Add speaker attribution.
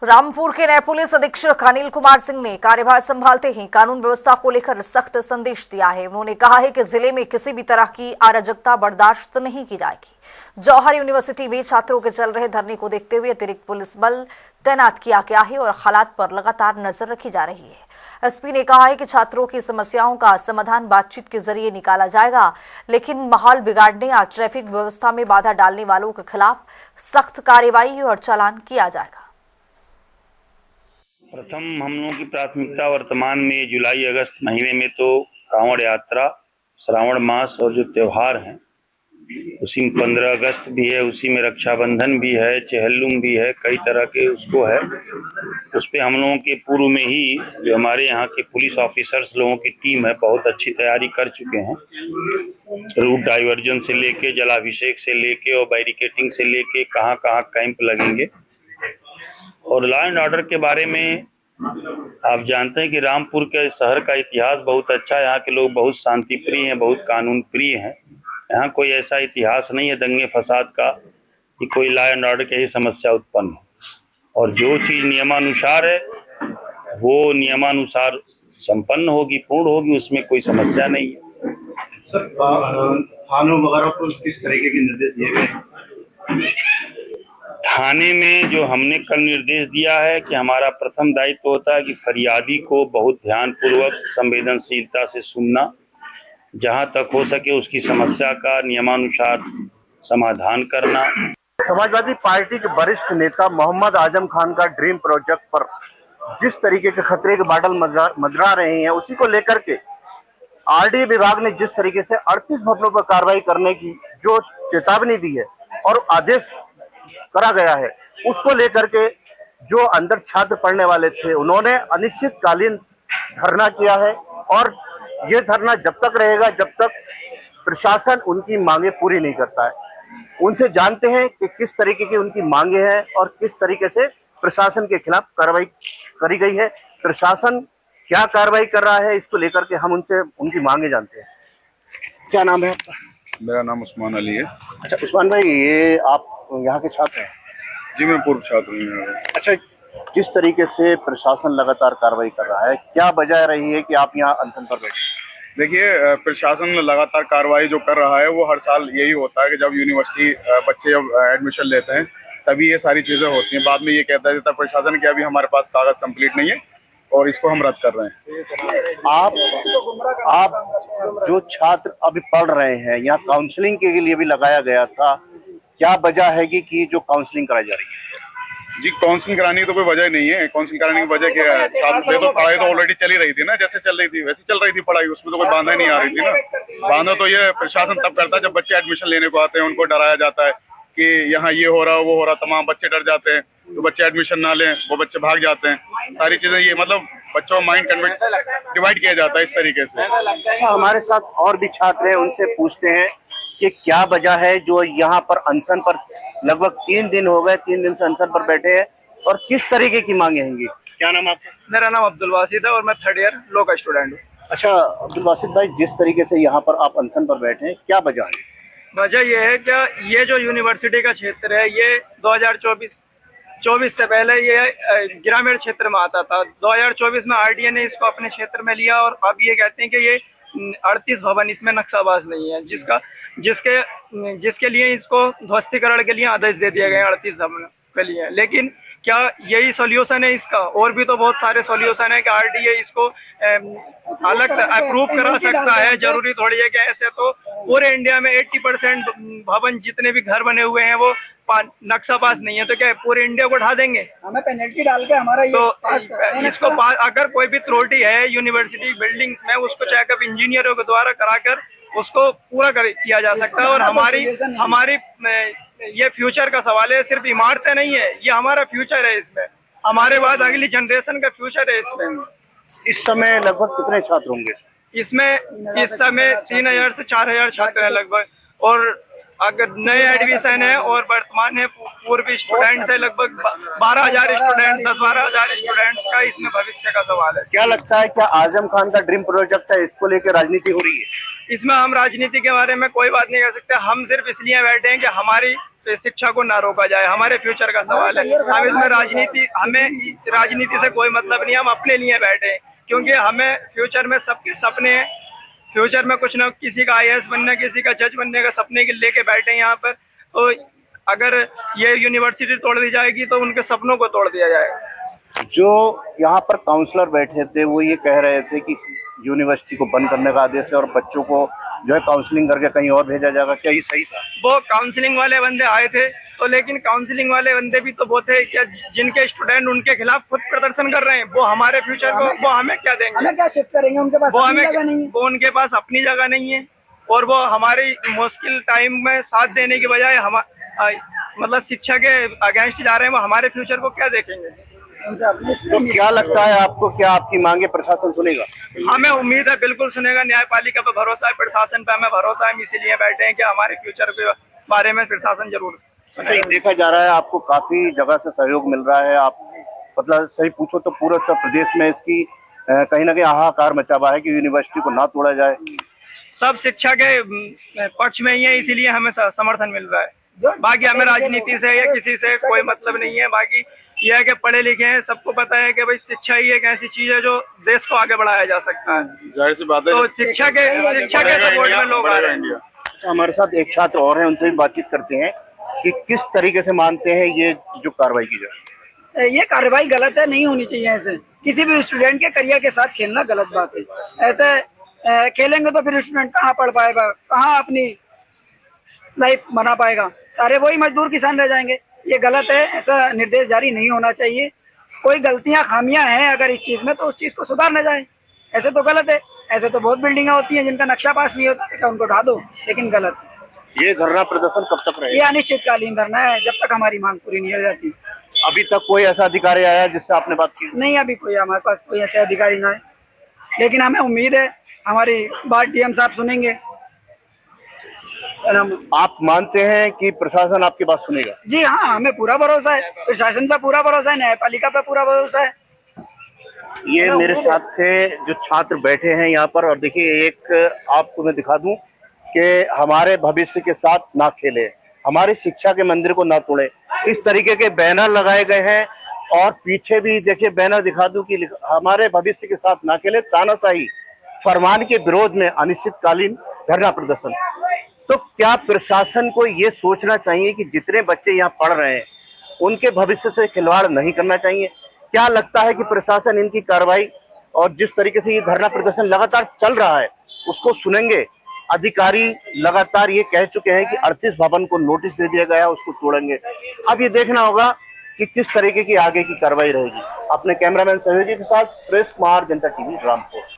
Speaker 1: रामपुर के नए पुलिस अधीक्षक अनिल कुमार सिंह ने कार्यभार संभालते ही कानून व्यवस्था को लेकर सख्त संदेश दिया है। उन्होंने कहा है कि जिले में किसी भी तरह की अराजकता बर्दाश्त नहीं की जाएगी। जौहर यूनिवर्सिटी में छात्रों के चल रहे धरने को देखते हुए अतिरिक्त पुलिस बल तैनात किया गया है और हालात पर लगातार नजर रखी जा रही है। एसपी ने कहा है कि छात्रों की समस्याओं का समाधान बातचीत के जरिए निकाला जाएगा, लेकिन माहौल बिगाड़ने या ट्रैफिक व्यवस्था में बाधा डालने वालों के खिलाफ सख्त कार्रवाई और चालान किया जाएगा।
Speaker 2: प्रथम हम लोगों की प्राथमिकता वर्तमान में जुलाई अगस्त महीने में तो कांवड़ यात्रा, श्रावण मास और जो त्योहार हैं उसी में 15 अगस्त भी है, उसी में रक्षाबंधन भी है, चेहल्लुम भी है, कई तरह के उसको है। उस पर हम लोगों के पूर्व में ही जो हमारे यहाँ के पुलिस ऑफिसर्स लोगों की टीम है बहुत अच्छी तैयारी कर चुके हैं। रूट डाइवर्जन से लेके, जलाभिषेक से लेके और बैरिकेटिंग से लेके कहाँ कहाँ कैंप लगेंगे। और लॉ एंड ऑर्डर के बारे में आप जानते हैं कि रामपुर के शहर का इतिहास बहुत अच्छा है। यहाँ के लोग बहुत शांति प्रिय हैं, बहुत कानून प्रिय हैं। यहाँ कोई ऐसा इतिहास नहीं है दंगे फसाद का कि कोई लॉ एंड ऑर्डर की ही समस्या उत्पन्न हो। और जो चीज नियमानुसार है वो नियमानुसार संपन्न होगी, पूर्ण होगी, उसमें कोई समस्या नहीं है।
Speaker 3: सर, थानों वगैरह को किस तरीके के निर्देश दिए गए?
Speaker 2: थाने में जो हमने कल निर्देश दिया है कि हमारा प्रथम दायित्व होता है कि फरियादी को बहुत ध्यानपूर्वक संवेदनशीलता से सुनना, जहां तक हो सके उसकी समस्या का नियमानुसार समाधान करना।
Speaker 4: समाजवादी पार्टी के वरिष्ठ नेता मोहम्मद आजम खान का ड्रीम प्रोजेक्ट पर जिस तरीके के खतरे के बादल मंडरा रहे हैं, उसी को लेकर के आरडीए विभाग ने जिस तरीके से 38 भवनों पर कार्रवाई करने की जो चेतावनी दी है और आदेश करा गया है, उसको लेकर के जो अंदर छात्र पढ़ने वाले थे उन्होंने अनिश्चितकालीन धरना किया है। और ये धरना जब तक रहेगा जब तक प्रशासन उनकी मांगे पूरी नहीं करता है। उनसे जानते हैं कि किस तरीके की उनकी मांगे हैं और किस तरीके से प्रशासन के खिलाफ कार्रवाई करी गई है। प्रशासन क्या कार्रवाई कर रहा है इसको लेकर के हम उनसे उनकी मांगे जानते हैं। क्या नाम है आपका?
Speaker 5: मेरा नाम उस्मान अली है।
Speaker 4: अच्छा उस्मान भाई, ये आप यहाँ के छात्र हैं?
Speaker 5: जी, मैं पूर्व छात्र हूँ।
Speaker 4: अच्छा, किस तरीके से प्रशासन लगातार कार्रवाई कर रहा है, क्या वजह रही है कि आप यहाँ अनशन पर बैठे?
Speaker 5: देखिए, प्रशासन लगातार कार्रवाई जो कर रहा है वो हर साल यही होता है कि जब यूनिवर्सिटी बच्चे जब एडमिशन लेते हैं तभी ये सारी चीजें होती हैं। बाद में ये कहता है प्रशासन कि अभी हमारे पास कागज कंप्लीट नहीं है और इसको हम रद्द कर रहे हैं।
Speaker 4: आप जो छात्र अभी पढ़ रहे हैं, यहाँ काउंसलिंग के लिए भी लगाया गया था, क्या वजह है कि जो काउंसलिंग कराई जा रही है?
Speaker 5: जी, काउंसलिंग कराने की तो कोई वजह नहीं है। काउंसलिंग कराने की वजह क्या है? छात्र तो पढ़ाई तो ऑलरेडी चली रही थी ना, जैसे चल रही थी वैसे चल रही थी पढ़ाई, उसमें तो कोई बाधा नहीं आ रही थी ना। बाधा तो ये प्रशासन तब करता है जब बच्चे एडमिशन लेने को आते हैं, उनको डराया जाता है कि यहाँ ये हो रहा वो हो रहा, तमाम बच्चे डर जाते हैं तो बच्चे एडमिशन ना लें, वो बच्चे भाग जाते हैं। सारी चीजें ये मतलब बच्चों माइंड डिवाइड किया जाता है इस तरीके से।
Speaker 4: अच्छा, हमारे साथ और भी छात्र हैं, उनसे पूछते हैं कि क्या वजह है जो यहाँ पर अनशन पर लगभग 3 दिन हो गए, 3 दिन से अनशन पर बैठे हैं और किस तरीके की मांगे होंगी। क्या नाम आपका?
Speaker 6: मेरा नाम अब्दुल वासिद है और मैं 3rd ईयर लॉ का स्टूडेंट हूँ।
Speaker 4: अच्छा अब्दुल वासिद भाई, जिस तरीके से यहाँ पर आप अनशन पर बैठे हैं, क्या वजह है?
Speaker 6: वजह यह है क्या, ये जो यूनिवर्सिटी का क्षेत्र है ये 2024 से पहले ये ग्रामीण क्षेत्र में आता था। 2024 में आरडीए ने इसको अपने क्षेत्र में लिया और अब ये कहते हैं कि ये 38 भवन इसमें नक्शाबाज नहीं है, जिसके लिए इसको ध्वस्तीकरण के लिए आदेश दे दिए गए 38 भवन के लिए। लेकिन क्या यही सॉल्यूशन है इसका? और भी तो बहुत सारे सॉल्यूशन है कि आरडीए इसको अलग अप्रूव करा सकता है। जरूरी थोड़ी है कि ऐसे तो पूरे इंडिया में 80% भवन जितने भी घर बने हुए हैं वो नक्शा पास नहीं है, तो क्या पूरे इंडिया को उठा देंगे? हमें पेनल्टी डाल के हमारा तो इसको अगर कोई भी त्रुटि है यूनिवर्सिटी बिल्डिंग्स में उसको चेकअप इंजीनियरों के द्वारा कराकर उसको पूरा किया जा सकता है। और हमारी ये फ्यूचर का सवाल है, सिर्फ इमारतें नहीं है, ये हमारा फ्यूचर है। इसमें हमारे बाद अगली जनरेशन का फ्यूचर है। इसमें
Speaker 4: इस समय लगभग कितने छात्र होंगे?
Speaker 6: इसमें इस समय 3000 से 4000 छात्र हैं लगभग। और अगर नए एडमिशन है और वर्तमान में पूर्व स्टूडेंट्स है लगभग 12,000 स्टूडेंट, 10-12,000 स्टूडेंट्स का इसमें भविष्य का सवाल है।
Speaker 4: क्या लगता है, क्या आजम खान का ड्रीम प्रोजेक्ट है, इसको लेकर राजनीति हो रही है?
Speaker 6: इसमें हम राजनीति के बारे में कोई बात नहीं कर सकते। हम सिर्फ इसलिए बैठे हैं कि हमारी पे शिक्षा को ना रोका जाए। हमारे फ्यूचर का सवाल है। हम इसमें हमें राजनीति से कोई मतलब नहीं, हम अपने लिए बैठे हैं, क्योंकि हमें फ्यूचर में सबके सपने हैं। फ्यूचर में कुछ ना, किसी का IAS बनना, किसी का जज बनने का सपने के लेके बैठे हैं यहाँ पर। तो अगर ये यूनिवर्सिटी तोड़ दी जाएगी तो उनके सपनों को तोड़ दिया जाएगा।
Speaker 4: जो यहाँ पर काउंसलर बैठे थे वो ये कह रहे थे कि यूनिवर्सिटी को बंद करने का आदेश है और बच्चों को जो है काउंसलिंग करके कहीं और भेजा जाएगा, क्या ये सही था?
Speaker 6: वो काउंसलिंग वाले बंदे आए थे तो, लेकिन काउंसलिंग वाले बंदे भी तो वो थे क्या जिनके स्टूडेंट उनके खिलाफ खुद प्रदर्शन कर रहे हैं। वो हमारे फ्यूचर को, वो हमें क्या देंगे?
Speaker 7: हमें क्या शिफ्ट करेंगे? उनके पास
Speaker 6: वो
Speaker 7: अपनी
Speaker 6: हमें,
Speaker 7: जगह नहीं है।
Speaker 6: वो उनके पास अपनी जगह नहीं है और वो हमारी मुश्किल टाइम में साथ देने की बजाय मतलब शिक्षा के अगेंस्ट जा रहे हैं। वो हमारे फ्यूचर को क्या देखेंगे?
Speaker 4: तो क्या लगता है आपको, क्या आपकी मांगे प्रशासन सुनेगा?
Speaker 6: हमें उम्मीद है बिल्कुल सुनेगा। न्यायपालिका पे भरोसा है, प्रशासन पे हमें भरोसा है। हम इसीलिए बैठे हैं कि हमारे फ्यूचर के बारे में प्रशासन जरूर सुनेगा।
Speaker 4: देखा जा रहा है आपको काफी जगह से सहयोग मिल रहा है। आप मतलब सही पूछो तो पूरे उत्तर प्रदेश में इसकी कहीं ना कहीं हाहाकार मचा हुआ है कि यूनिवर्सिटी को ना तोड़ा जाए।
Speaker 6: सब शिक्षा के पक्ष में ही है, इसीलिए हमें समर्थन मिल रहा है। बाकी हमें राजनीति से या किसी से कोई मतलब नहीं है। बाकी यह है कि पढ़े लिखे हैं, सबको पता है कि भाई शिक्षा ही एक ऐसी चीज है जो देश को आगे बढ़ाया जा सकता है।
Speaker 5: जाहिर सी बात है,
Speaker 6: तो शिक्षा के सपोर्ट में लोग आ रहे हैं।
Speaker 4: हमारे साथ एक छात्र और हैं, उनसे भी बातचीत करते हैं कि किस तरीके से मानते हैं ये जो कार्रवाई की जाए।
Speaker 7: ये कार्रवाई गलत है, नहीं होनी चाहिए। ऐसे किसी भी स्टूडेंट के करियर के साथ खेलना गलत बात है। ऐसे खेलेंगे तो फिर स्टूडेंट कहाँ पढ़ पाएगा, कहाँ अपनी लाइफ बना पाएगा? सारे वही मजदूर किसान रह जाएंगे। ये गलत है, ऐसा निर्देश जारी नहीं होना चाहिए। कोई गलतियां खामियां हैं अगर इस चीज में तो उस चीज को सुधारना जाए। ऐसे तो गलत है। ऐसे तो बहुत बिल्डिंगें होती हैं जिनका नक्शा पास नहीं होता, तो उनको ढा दो, लेकिन गलत।
Speaker 4: ये धरना प्रदर्शन कब तक रहेगा?
Speaker 7: ये अनिश्चितकालीन धरना है, जब तक हमारी मांग पूरी नहीं हो जाती।
Speaker 4: अभी तक कोई ऐसा अधिकारी आया जिससे आपने बात की?
Speaker 7: नहीं, अभी कोई हमारे पास कोई ऐसे अधिकारी ना है, लेकिन हमें उम्मीद है हमारी बात DM साहब सुनेंगे।
Speaker 4: आप मानते हैं कि प्रशासन आपकी बात सुनेगा?
Speaker 7: जी हाँ, हमें पूरा भरोसा है। प्रशासन पे पूरा भरोसा है, न्यायपालिका पे पूरा भरोसा है।
Speaker 4: ये मेरे साथ थे जो छात्र बैठे हैं यहाँ पर, और देखिए एक आपको मैं दिखा दूं कि हमारे भविष्य के साथ ना खेले, हमारी शिक्षा के मंदिर को ना तोड़े, इस तरीके के बैनर लगाए गए हैं। और पीछे भी देखिए बैनर दिखा दूं कि हमारे भविष्य के साथ ना खेले, तानाशाही फरमान के विरोध में अनिश्चितकालीन धरना प्रदर्शन। तो क्या प्रशासन को ये सोचना चाहिए कि जितने बच्चे यहाँ पढ़ रहे हैं उनके भविष्य से खिलवाड़ नहीं करना चाहिए? क्या लगता है कि प्रशासन इनकी कार्रवाई और जिस तरीके से ये धरना प्रदर्शन लगातार चल रहा है उसको सुनेंगे? अधिकारी लगातार ये कह चुके हैं कि 38 भवन को नोटिस दे दिया गया, उसको तोड़ेंगे। अब ये देखना होगा कि किस तरीके की आगे की कार्रवाई रहेगी। अपने कैमरामैन सहयोगी के साथ प्रेस कुमार, जनता TV, रामपुर।